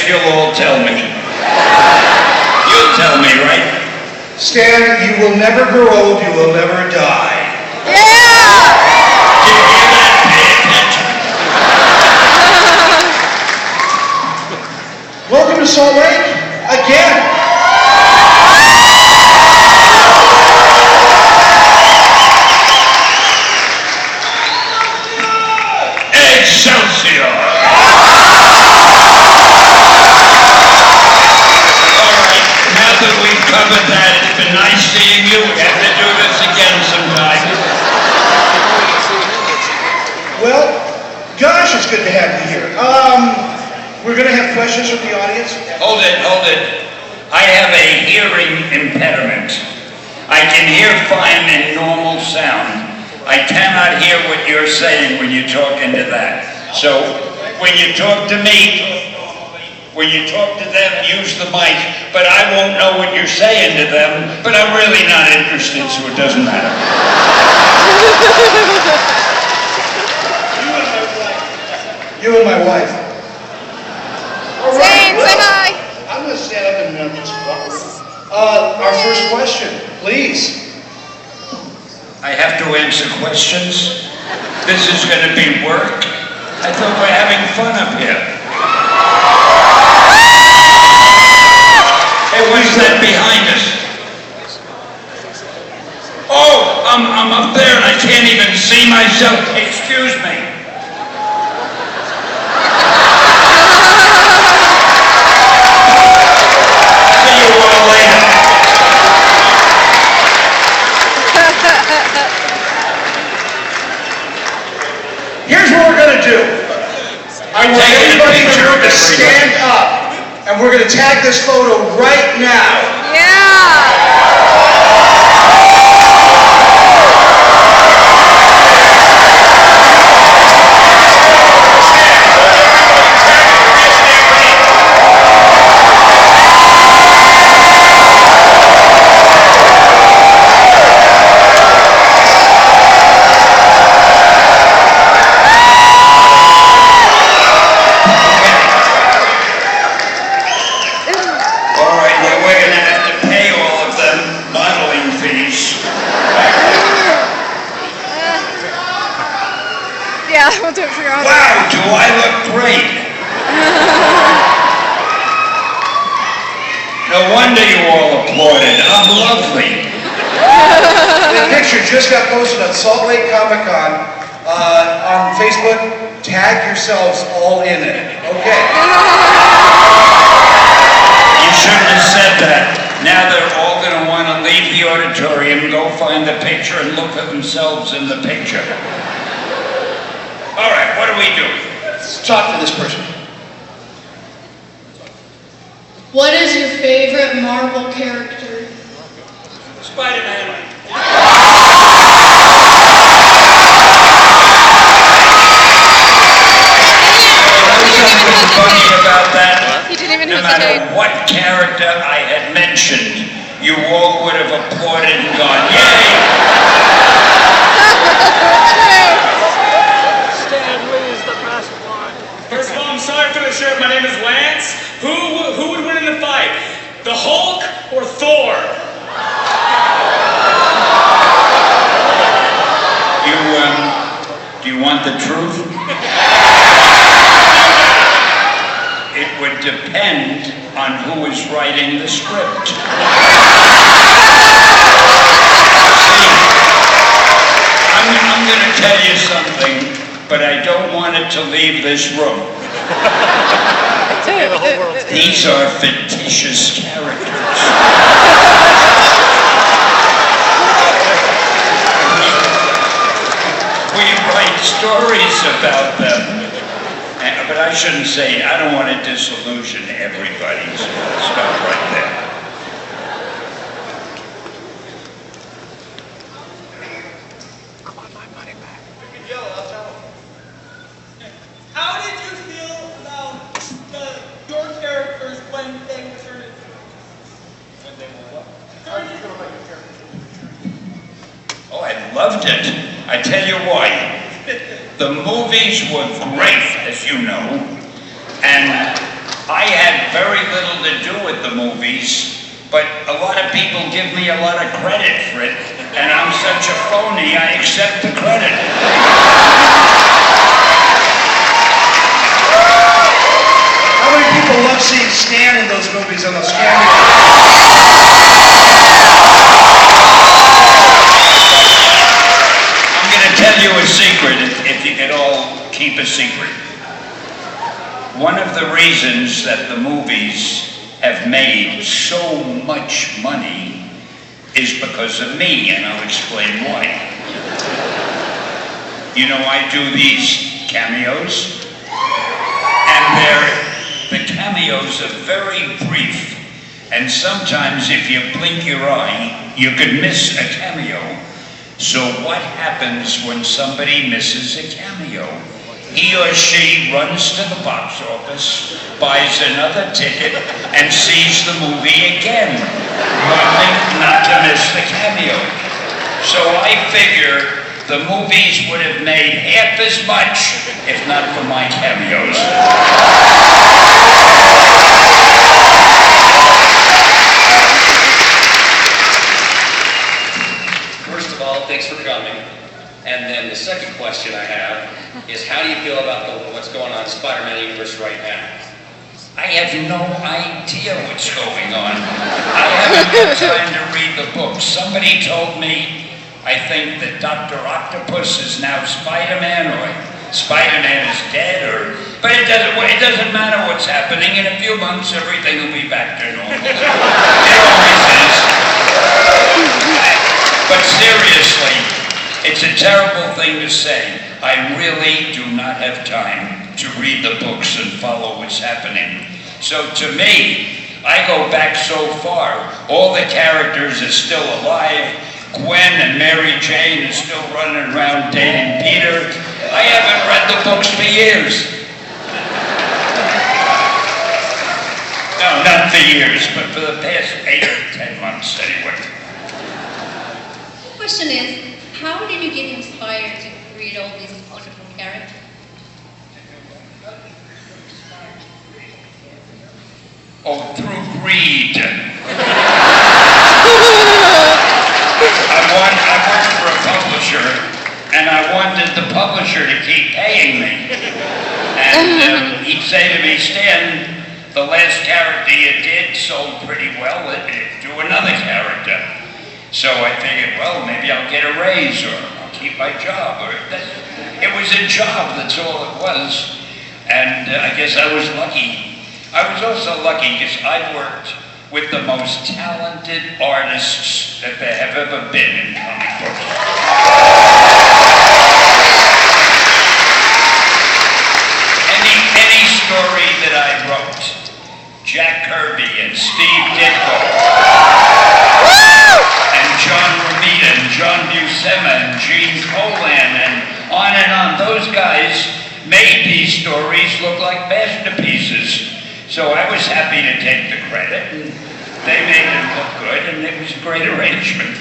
guess you'll all tell me. You'll tell me, right? Stan, you will never grow old, you will never die. Do you hear that? Pay attention. Welcome to Salt Lake again. Excelsior! All right, now that we've covered that, it's been nice seeing you. We have to do this again sometime. Well, gosh, it's good to have you here. We're going to have questions from the audience. Hold it. I have a hearing impediment. I can hear fine and normal sound. I cannot hear what you're saying when you talk into that. So, when you talk to me, when you talk to them, use the mic, but I won't know what you're saying to them, but I'm really not interested, so it doesn't matter. You and my wife. Zane, say hi. I'm going to stand up and just our first question, please. I have to answer questions? This is going to be work? I thought we're having fun up here. Hey, what's that behind us? Oh, I'm up there and I can't even see myself. Excuse me. See you all later. Here's what we're going to do. I want everybody in the room to stand up, and we're going to tag this photo right now. We'll do it for your audience. Wow, do I look great? No wonder you all applauded. I'm lovely. The picture just got posted on Salt Lake Comic Con on Facebook. Tag yourselves all in it. Okay. You shouldn't have said that. Now they're all going to want to leave the auditorium, go find the picture, and look at themselves in the picture. All right, what do we do? Let's talk to this person. What is your favorite Marvel character? Spider-Man. Something funny about that. He didn't even No matter what character I had mentioned, you all would have applauded and gone, yay! First of all, I'm sorry for the shirt. My name is Lance. Who would win in the fight? The Hulk or Thor? Do you want the truth? It would depend on who is writing the script. See, I'm going to tell you something, but I don't want it to leave this room. These are fictitious characters. We write stories about them. But I shouldn't say, I don't want to disillusion everybody, so I'll stop right there. How did you feel about your characters when they were turned into? When they were what? Oh, I loved it. I tell you why. The movies were great, as you know, and I had movies, but a lot of people give me a lot of credit for it, and I'm such a phony, I accept the credit. How many people love seeing Stan in those movies on those cameras? I'm going to tell you a secret, if you could all keep a secret. One of the reasons that the movies have made so much money is because of me, and I'll explain why. You know, I do these cameos, and the cameos are very brief, and sometimes if you blink your eye, you could miss a cameo. So what happens when somebody misses a cameo? He or she runs to the box office, buys another ticket, and sees the movie again, wanting not to miss the cameo. So I figure the movies would have made half as much if not for my cameos. First of all, thanks for coming. And then the second question I have is, how do you feel about what's going on in Spider-Man universe right now? I have no idea what's going on. I haven't had time to read the books. Somebody told me, I think that Dr. Octopus is now Spider-Man, or Spider-Man is dead, but it doesn't matter what's happening. In a few months, everything will be back to normal. It always is. But seriously, it's a terrible thing to say. I really do not have time to read the books and follow what's happening. So to me, I go back so far. All the characters are still alive. Gwen and Mary Jane are still running around dating Peter. I haven't read the books for years. No, not for years, but for the past 8 or 10 months anyway. The question is, how did you get inspired to create all these wonderful characters? Oh, through greed. I worked for a publisher, and I wanted the publisher to keep paying me. And he'd say to me, Stan, the last character you did sold pretty well, do another character. So I figured, well, maybe I'll get a raise, or I'll keep my job. It was a job, that's all it was. And I guess I was lucky. I was also lucky because I worked with the most talented artists that there have ever been in comic books. Any story that I wrote, Jack Kirby and Steve Ditko, and John Romita and John Buscema and Gene Colan and on, those guys made these stories look like masterpieces. So I was happy to take the credit. They made it look good, and it was a great arrangement.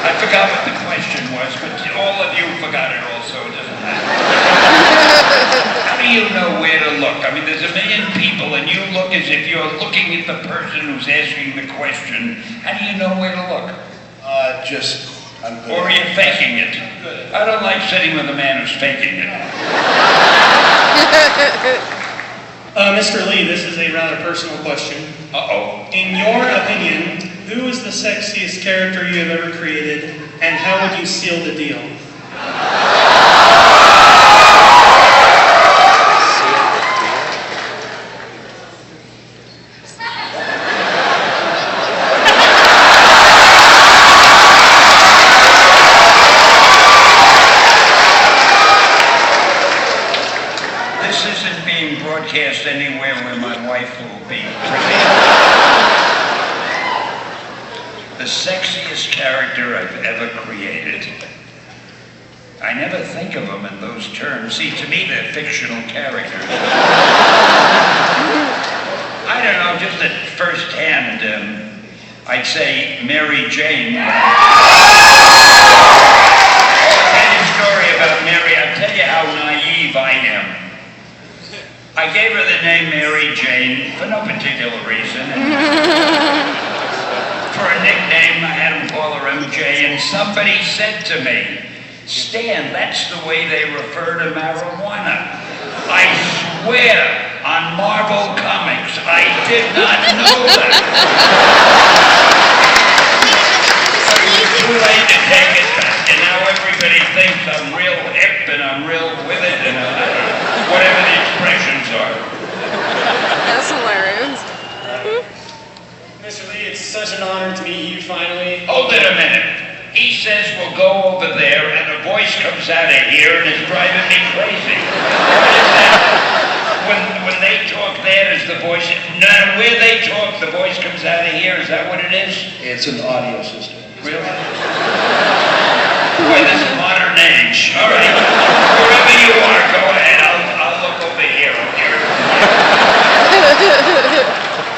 I forgot what the question was, but all of you forgot it also, it doesn't matter. How do you know where to look? I mean, there's a million people, and you look as if you're looking at the person who's asking the question. How do you know where to look? I'm good. Or are you faking it? I don't like sitting with a man who's faking it. Mr. Lee, this is a rather personal question. Uh-oh. In your opinion, who is the sexiest character you have ever created, and how would you seal the deal? This isn't being broadcast anywhere where my wife will be privy. The sexiest character I've ever created. I never think of them in those terms. See, to me, they're fictional characters. I don't know, just at first hand, I'd say Mary Jane. I'll tell you a story about Mary. I'll tell you how naive I am. I gave her the name Mary Jane for no particular reason. nickname, I had them call her MJ, and somebody said to me, Stan, that's the way they refer to marijuana. I swear on Marvel Comics, I did not know that. It's too late to take it back, and now everybody thinks I'm real hip and I'm real with it, and whatever the expressions are. That's hilarious. Mr. Lee, it's such an honor to meet you finally. Hold it a minute. He says we'll go over there, and a voice comes out of here, and it's driving me crazy. What is that? When they talk there, is the voice... No matter where they talk, the voice comes out of here. Is that what it is? It's an audio system. Really? Boy, this is modern age. All right. Wherever you are, go ahead. I'll look over here.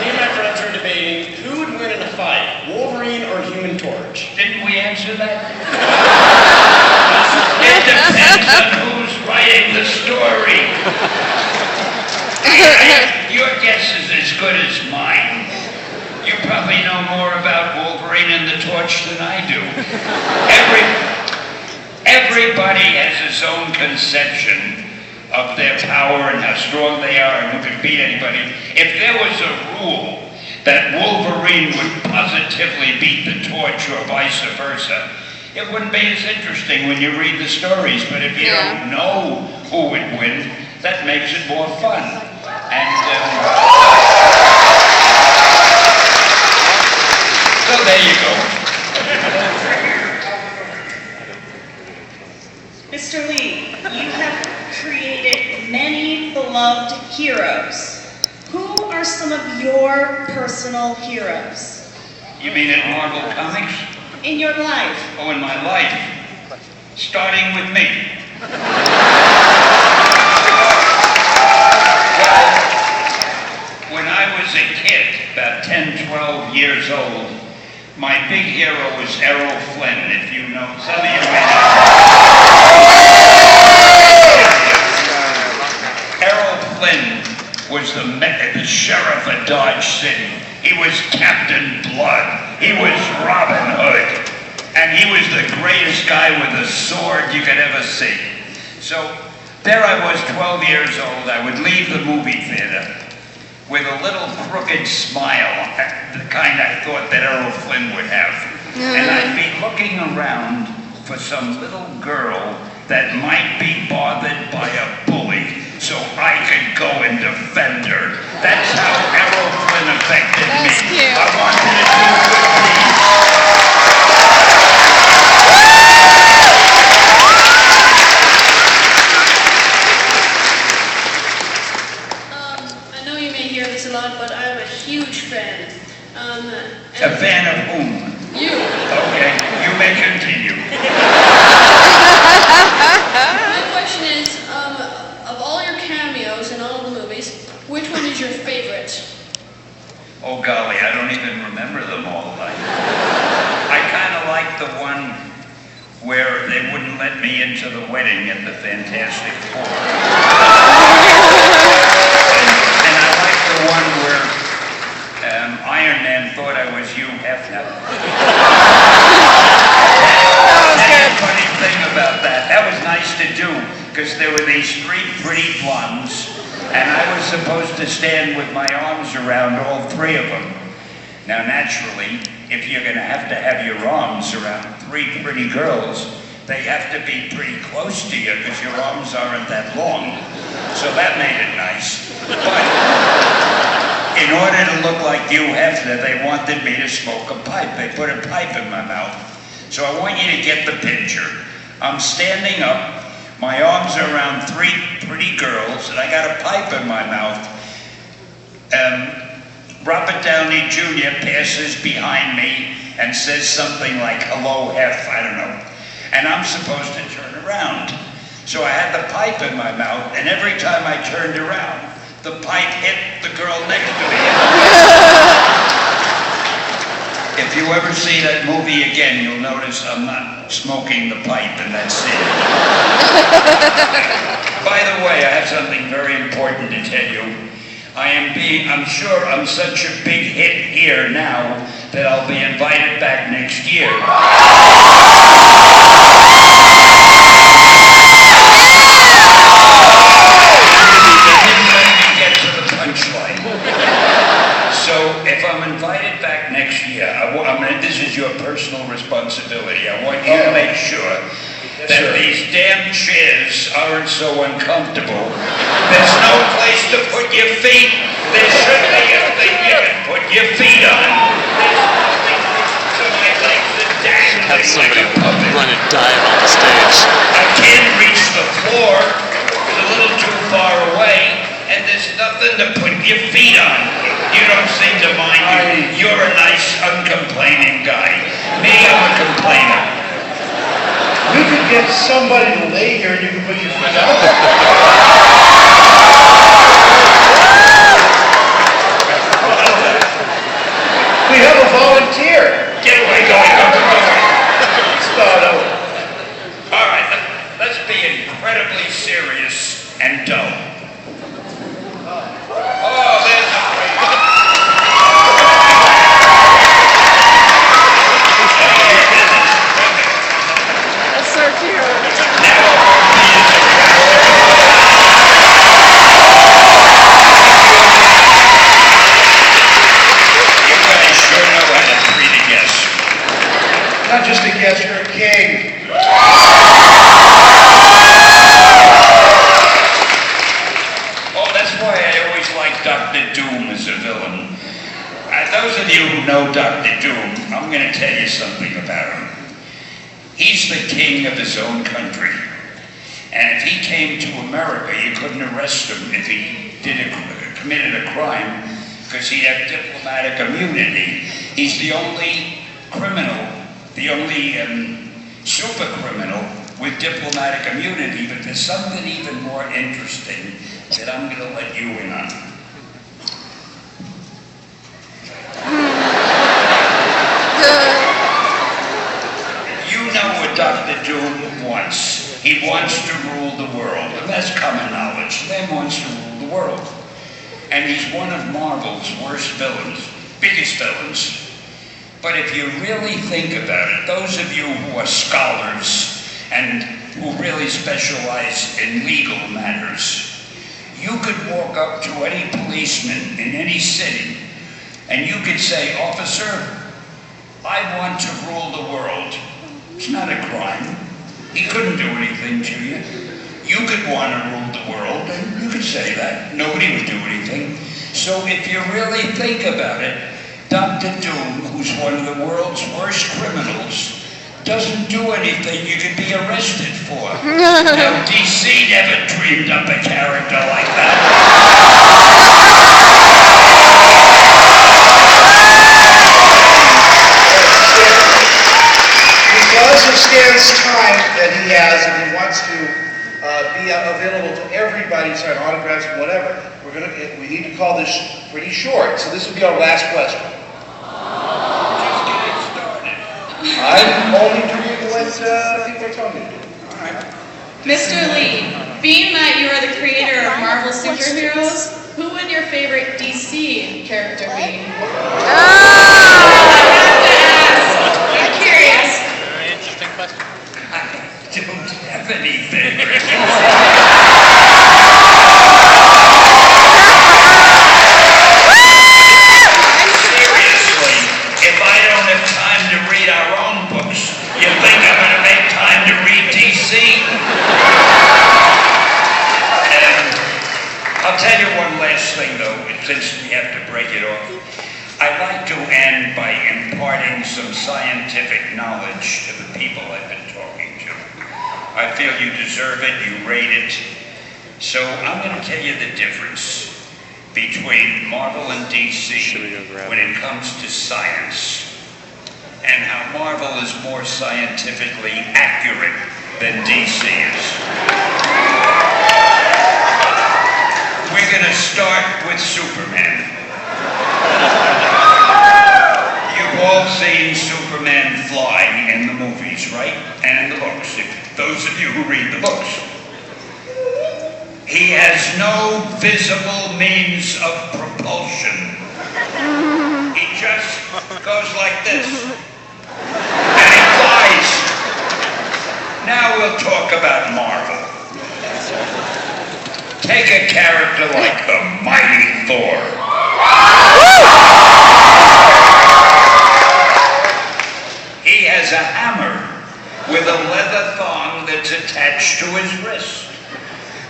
Me and my friends are debating who would win in a fight, Wolverine or Human Torch. Didn't we answer that? It depends on who's writing the story. Your guess is as good as mine. You probably know more about Wolverine and the Torch than I do. Everybody has his own conception of their power and how strong they are and who can beat anybody. If there was a rule that Wolverine would positively beat the Torch or vice versa, it wouldn't be as interesting when you read the stories. But if you don't know who would win, that makes it more fun. And so there you go. Mr. Lee, you have created many beloved heroes. Who are some of your personal heroes? You mean in Marvel Comics? In your life? Oh, in my life. Starting with me. When I was a kid, about 10, 12 years old, my big hero was Errol Flynn, if you know. Some of you may know. Errol Flynn was the sheriff of Dodge City. He was Captain Blood. He was Robin Hood. And he was the greatest guy with a sword you could ever see. So there I was, 12 years old. I would leave the movie theater with a little crooked smile, the kind I thought that Errol Flynn would have. And I'd be looking around for some little girl that might be bothered by a bully, so I could go and defend her. That's how Errol Flynn affected me. That's cute. I wanted to do good deeds. I know you may hear this a lot, but I'm a huge fan. A fan of whom? You. Okay, you may continue. My question is, of all your cameos in all the movies, which one is your favorite? Oh golly, I don't even remember them all. I kind of like the one where they wouldn't let me into the wedding at the Fantastic Four. And I like the one where Iron Man thought I was Hugh Hefner. And the funny thing about that was nice to do, because there were these three pretty blondes, and I was supposed to stand with my arms around all three of them. Now, naturally, if you're going to have your arms around three pretty girls, they have to be pretty close to you because your arms aren't that long. So that made it nice. But in order to look like Hugh Hefner, they wanted me to smoke a pipe. They put a pipe in my mouth. So I want you to get the picture. I'm standing up, my arms are around three pretty girls, and I got a pipe in my mouth. Robert Downey Jr. passes behind me and says something like, "Hello, Hef," I don't know. And I'm supposed to turn around. So I had the pipe in my mouth, and every time I turned around, the pipe hit the girl next to me. If you ever see that movie again, you'll notice I'm not smoking the pipe, and that's it. By the way, I have something very important to tell you. I'm sure I'm such a big hit here now that I'll be invited back next year. So if I'm invited back next year, this is your personal responsibility. I want you to make sure that these damn chairs aren't so uncomfortable. There's no place to put your feet. There should be a thing you can put your feet on. So my legs are dangling Have somebody like a puppet. run and dive on the stage. I can't reach the floor. It's a little too far away. And there's nothing to put your feet on. You don't seem to mind. You're a nice, uncomplaining guy. Me, I'm a complainer. You could get somebody to lay here and you can put your foot out. We have a volunteer. Get away, go out the door. Start over. All right, let's be incredibly serious and dull. Oh, there's a That's so cute. You guys sure know how to treat a guest. Not just a guest, you're a king. Oh, that's why I always like Dr. Doom as a villain. Those of you who know Dr. Doom, I'm going to tell you something about him. He's the king of his own country. And if he came to America, you couldn't arrest him if he committed a crime, because he'd have diplomatic immunity. He's the only criminal, the only super criminal with diplomatic immunity, but there's something even more interesting that I'm going to let you in on. You know what Dr. Doom wants. He wants to rule the world, and that's common knowledge. Man wants to rule the world. And he's one of Marvel's worst villains, biggest villains. But if you really think about it, those of you who are scholars and who really specialize in legal matters, you could walk up to any policeman in any city and you could say, "Officer, I want to rule the world." It's not a crime. He couldn't do anything to you. You could want to rule the world, and you could say that. Nobody would do anything. So if you really think about it, Dr. Doom, who's one of the world's worst criminals, doesn't do anything you could be arrested for. Now, DC never dreamed up a character like that. Because of Stan's time that he has, and he wants to be available to everybody, sign autographs and whatever, we need to call this pretty short. So this will be our last question. Just getting started. I'm only doing what people are telling me to do. All right. Mr. Lee, being that you are the creator of Marvel superheroes, who would your favorite DC character be? I'm curious. Very interesting question. I don't have any favorites. Seriously, if I don't have time to read our own books, you think I'm going to make time to read DC? I'll tell you one last thing, though, since we have to break it off. I'd like to end by imparting some scientific knowledge to the people I've been talking to. I feel you deserve it, you rate it. So I'm going to tell you the difference between Marvel and DC when it comes to science, and how Marvel is more scientifically accurate than DC is. We're going to start with Superman. You've all seen Superman fly in the movies, right? And in the books, those of you who read the books. He has no visible means of propulsion. He just Goes like this. And he flies. Now we'll talk about Marvel. Take a character like the mighty Thor. He has a hammer with a leather thong that's attached to his wrist.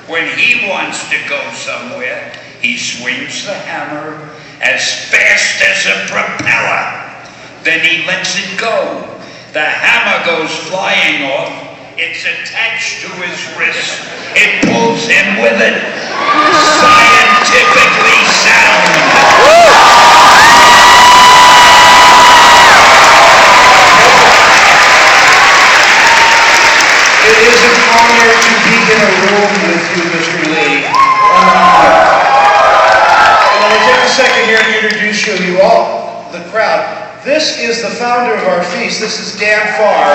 When he wants to go somewhere, he swings the hammer as fast as a propeller. Then he lets it go. The hammer goes flying off. It's attached to his wrist. It pulls him with it. Scientifically sound. It is an honor to be in a room with you, Mr. Lee. And I'm going to take a second here to introduce you all, the crowd. This is the founder of our feast. This is Dan Farr.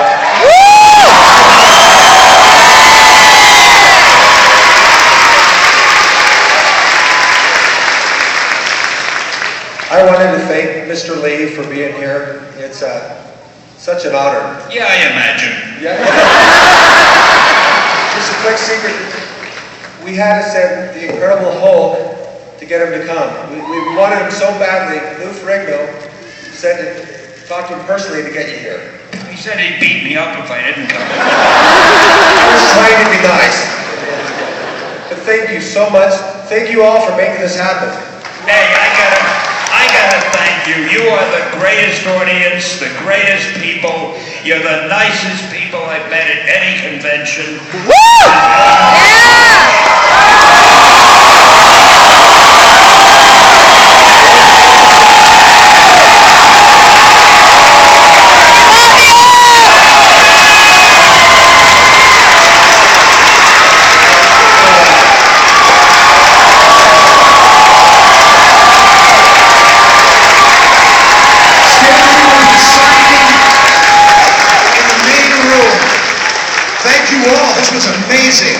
I wanted to thank Mr. Lee for being here. It's such an honor. Yeah, I imagine. Yeah. Just a quick secret. We had to send the Incredible Hulk to get him to come. We wanted him so badly. Lou Ferrigno said to talk to him personally to get you here. He said he'd beat me up if I didn't come. I was trying to be nice. But thank you so much. Thank you all for making this happen. Hey, I gotta thank you. You are the greatest audience, the greatest people. You're the nicest people I've met at any convention. Thank you all. This was amazing.